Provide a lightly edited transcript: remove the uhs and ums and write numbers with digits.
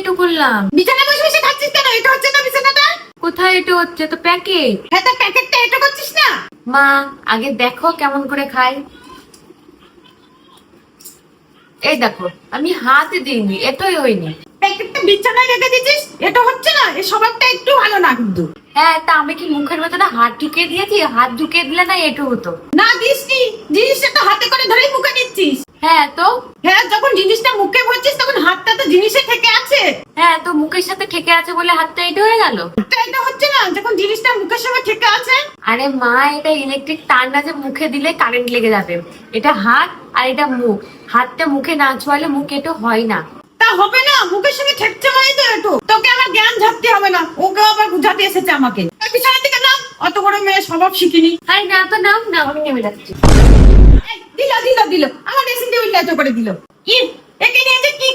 এটো করলাম। বিছানা বসে বসে খাচ্ছিস কেন? এটা হচ্ছে না বিছানাটা? কোথায় এটো হচ্ছে? তো প্যাকেট। হ্যাঁ, তো প্যাকেটটা এটা করছিস না? মা আগে দেখো কেমন করে খাই। এই দেখো আমি হাত দিইনি, এতই হয়নি। প্যাকেটটা বিছানায় রেখে দিয়েছিস, এটা হচ্ছে না? এই স্বভাবটা একটু ভালো না কিন্তু। হ্যাঁ, তা আমি কি মুখের ভেতরে হাত ঢুকিয়ে দিয়েছি? হাত ঢুকিয়ে দিলে না এটো হতো। না দিসনি, জিনিসটা তো হাতে করে ধরেই মুখে নিচ্ছিস। হ্যাঁ তো। হ্যাঁ, যখন জিনিসটা মুখে ভরছিস তখন হাতটা তো জিনিসে থেকে আছে। হ্যাঁ, তো মুখের সাথে ঠেকে আছে বলে হাতটা এটো হয়ে গেল। তো এটা হচ্ছে না যখন জিনিসটা মুখের সঙ্গে থেকে আছে? আরে মা, এটা ইলেকট্রিক তার না যে মুখে দিলে কারেন্ট লেগে যাবে। এটা হাত আর এটা মুখ। হাতটা মুখে না ছোঁয়ালে মুখ এটো হয় না। তা হবে না, মুখের সঙ্গে ঠেকছে মানে তো একটু। তোকে আমার জ্ঞান ঝাপতে হবে না, ওকে আবার বুঝাতে এসেছে আমাকে। এই বিছানা থেকে নাম, অত বড় মেয়ে স্বভাব শিখিনি। আরে না তো, নাও না, আমি নেমে যাচ্ছি। দিল দিল দিল আমার ড্রেসিং টেবিলটা এত করে দিল। একে নিয়ে যে কি